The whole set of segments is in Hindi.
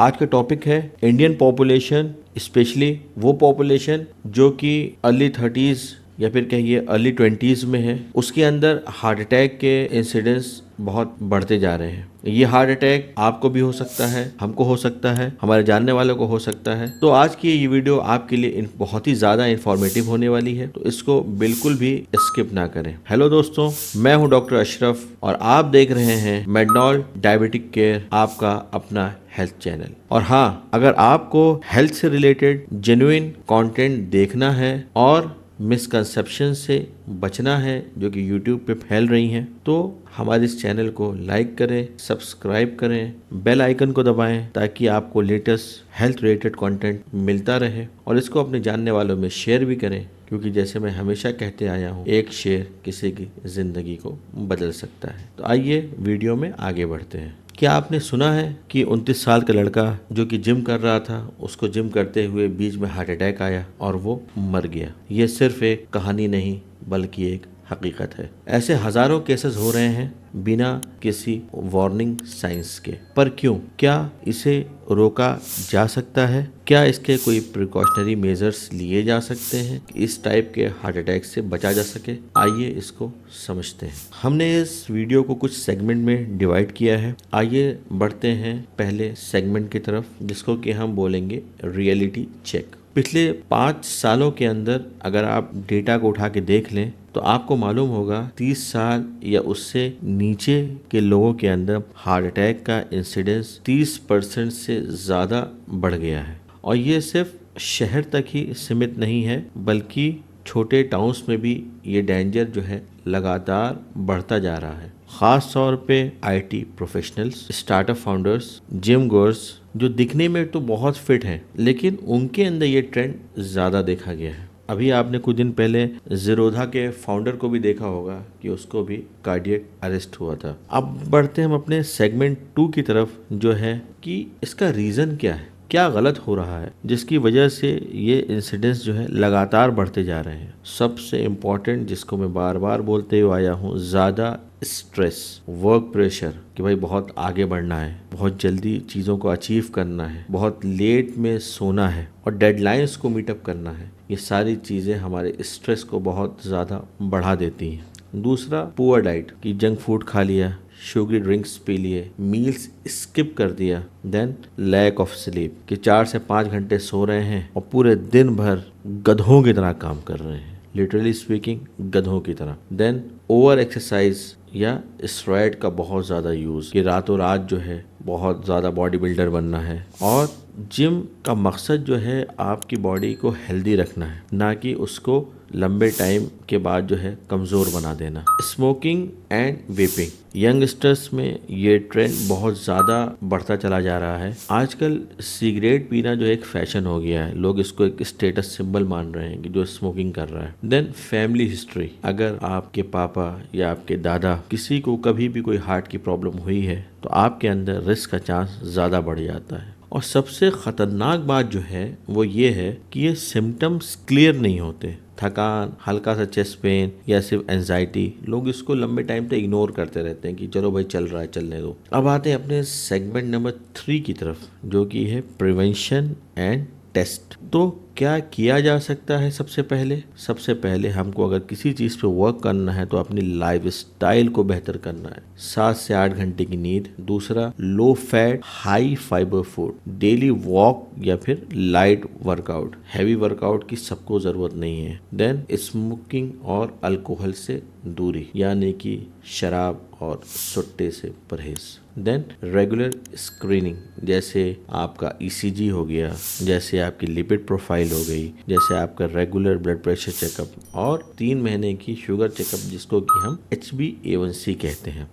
आज का टॉपिक है इंडियन पॉपुलेशन, स्पेशली वो पॉपुलेशन जो कि अर्ली 30s या फिर कहिए अर्ली 20s में है। उसके अंदर हार्ट अटैक के इंसिडेंट्स बहुत बढ़ते जा रहे हैं। ये हार्ट अटैक आपको भी हो सकता है, हमको हो सकता है, हमारे जानने वालों को हो सकता है। तो आज की ये वीडियो आपके लिए बहुत ही ज्यादा इंफॉर्मेटिव होने वाली है, तो इसको बिल्कुल भी स्किप ना करें। हेलो दोस्तों, मैं हूं डॉक्टर अशरफ और आप देख रहे हैं मेडनॉल डायबिटिक केयर, आपका अपना हेल्थ चैनल। और हाँ, अगर आपको हेल्थ से रिलेटेड जेन्युइन कंटेंट देखना है और मिसकंसेप्शन से बचना है जो कि YouTube पे फैल रही हैं, तो हमारे इस चैनल को लाइक करें, सब्सक्राइब करें, बेल आइकन को दबाएं ताकि आपको लेटेस्ट हेल्थ रिलेटेड कंटेंट मिलता रहे। और इसको अपने जानने वालों में शेयर भी करें, क्योंकि जैसे मैं हमेशा कहते आया हूँ, एक शेयर किसी की ज़िंदगी को बदल सकता है। तो आइए वीडियो में आगे बढ़ते हैं। क्या आपने सुना है कि 29 साल का लड़का जो कि जिम कर रहा था, उसको जिम करते हुए बीच में हार्ट अटैक आया और वो मर गया। ये सिर्फ एक कहानी नहीं बल्कि एक हकीकत है। ऐसे हजारों केसेस हो रहे हैं बिना किसी वार्निंग साइंस के। पर क्यों? क्या इसे रोका जा सकता है? क्या इसके कोई प्रिकॉशनरी मेजर्स लिए जा सकते हैं कि इस टाइप के हार्ट अटैक से बचा जा सके? आइए इसको समझते हैं। हमने इस वीडियो को कुछ सेगमेंट में डिवाइड किया है। आइए बढ़ते हैं पहले सेगमेंट की तरफ, जिसको कि हम बोलेंगे रियलिटी चेक। पिछले 5 सालों के अंदर अगर आप डेटा को उठा के देख लें तो आपको मालूम होगा 30 साल या उससे नीचे के लोगों के अंदर हार्ट अटैक का इंसिडेंस 30% से ज़्यादा बढ़ गया है। और ये सिर्फ शहर तक ही सीमित नहीं है, बल्कि छोटे टाउन्स में भी ये डेंजर जो है लगातार बढ़ता जा रहा है। ख़ास तौर पे IT professionals, startup founders, gym gorge जो दिखने में तो बहुत फिट हैं, लेकिन उनके अंदर ये ट्रेंड ज़्यादा देखा गया है। अभी आपने कुछ दिन पहले ज़ीरोधा के फाउंडर को भी देखा होगा कि उसको भी कार्डियक अरेस्ट हुआ था। अब बढ़ते हम अपने सेगमेंट 2 की तरफ, जो है कि इसका रीज़न क्या है, क्या गलत हो रहा है जिसकी वजह से ये इंसिडेंट्स जो है लगातार बढ़ते जा रहे हैं। सबसे इम्पोर्टेंट, जिसको मैं बार बार बोलते हुए आया हूँ, ज़्यादा स्ट्रेस, वर्क प्रेशर कि भाई बहुत आगे बढ़ना है, बहुत जल्दी चीज़ों को अचीव करना है, बहुत लेट में सोना है और डेडलाइंस को मीटअप करना है। ये सारी चीज़ें हमारे स्ट्रेस को बहुत ज़्यादा बढ़ा देती हैं। दूसरा, पुअर डाइट कि जंक फूड खा लिया, शुगरी ड्रिंक्स पी लिए, मील्स स्किप कर दिया। देन लैक ऑफ स्लीप कि 4 से 5 घंटे सो रहे हैं और पूरे दिन भर गधों की तरह काम कर रहे हैं, लिटरली स्पीकिंग गधों की तरह। देन ओवर एक्सरसाइज या स्टेरॉयड का बहुत ज़्यादा यूज़ कि रातों रात जो है बहुत ज़्यादा बॉडी बिल्डर बनना है। और जिम का मकसद जो है आपकी बॉडी को हेल्दी रखना है, ना कि उसको लंबे टाइम के बाद जो है कमज़ोर बना देना। स्मोकिंग एंड वेपिंग, यंगस्टर्स में ये ट्रेंड बहुत ज़्यादा बढ़ता चला जा रहा है। आजकल सिगरेट पीना जो एक फैशन हो गया है, लोग इसको एक स्टेटस सिंबल मान रहे हैं कि जो स्मोकिंग कर रहा है। देन फैमिली हिस्ट्री, अगर आपके पापा या आपके दादा किसी को कभी भी कोई हार्ट की प्रॉब्लम हुई है तो आपके अंदर रिस्क का चांस ज़्यादा बढ़ जाता है। और सबसे ख़तरनाक बात जो है वो ये है कि ये सिम्टम्स क्लियर नहीं होते। थकान, हल्का सा चेस्ट पेन या सिर्फ एंजाइटी, लोग इसको लंबे टाइम तक इग्नोर करते रहते हैं कि चलो भाई चल रहा है, चलने दो। अब आते हैं अपने सेगमेंट नंबर 3 की तरफ, जो कि है प्रिवेंशन एंड टेस्ट। तो क्या किया जा सकता है? सबसे पहले हमको अगर किसी चीज़ पे वर्क करना है तो अपनी लाइफस्टाइल को बेहतर करना है। 7 से 8 घंटे की नींद। दूसरा, low fat high fibre food, daily walk या फिर लाइट वर्कआउट। हैवी वर्कआउट की सबको ज़रूरत नहीं है। देन स्मोकिंग और अल्कोहल से दूरी, यानी कि शराब और सुट्टे से परहेज। देन रेगुलर स्क्रीनिंग, जैसे आपका ECG हो गया, जैसे आपकी लिपिड प्रोफाइल हो गई, जैसे आपका रेगुलर ब्लड प्रेशर चेकअप, और 3 महीने की शुगर चेकअप जिसको कि हम HbA1c कहते हैं।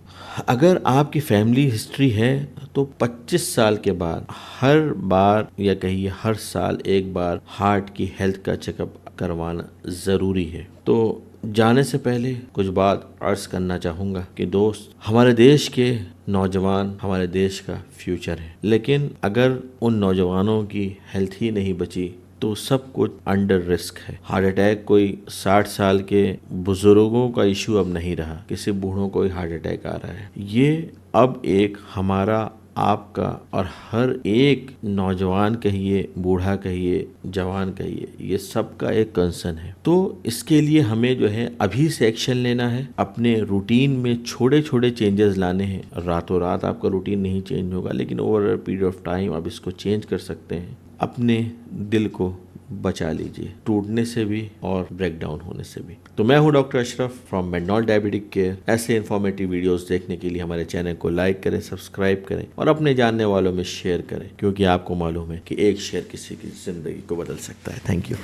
अगर आपकी फैमिली हिस्ट्री है तो 25 साल के बाद हर बार या कहिए हर साल एक बार हार्ट की हेल्थ का चेकअप करवाना ज़रूरी है। तो जाने से पहले कुछ बात अर्ज करना चाहूँगा कि दोस्त, हमारे देश के नौजवान हमारे देश का फ्यूचर है, लेकिन अगर उन नौजवानों की हेल्थ ही नहीं बची तो सब कुछ अंडर रिस्क है। हार्ट अटैक कोई 60 साल के बुजुर्गों का इशू अब नहीं रहा, किसी बूढ़ों को ही हार्ट अटैक आ रहा है। ये अब एक हमारा आपका और हर एक नौजवान कहिए, बूढ़ा कहिए, जवान कहिए, ये सबका एक कंसर्न है। तो इसके लिए हमें जो है अभी से एक्शन लेना है, अपने रूटीन में छोटे छोटे चेंजेस लाने हैं। रातों रात आपका रूटीन नहीं चेंज होगा, लेकिन over a period of time आप इसको चेंज कर सकते हैं। अपने दिल को बचा लीजिए टूटने से भी और ब्रेकडाउन होने से भी। तो मैं हूं डॉक्टर अशरफ फ्रॉम मेडनॉल डायबिटिक केयर। ऐसे इन्फॉर्मेटिव वीडियोस देखने के लिए हमारे चैनल को लाइक करें, सब्सक्राइब करें और अपने जानने वालों में शेयर करें, क्योंकि आपको मालूम है कि एक शेयर किसी की जिंदगी को बदल सकता है। Thank you.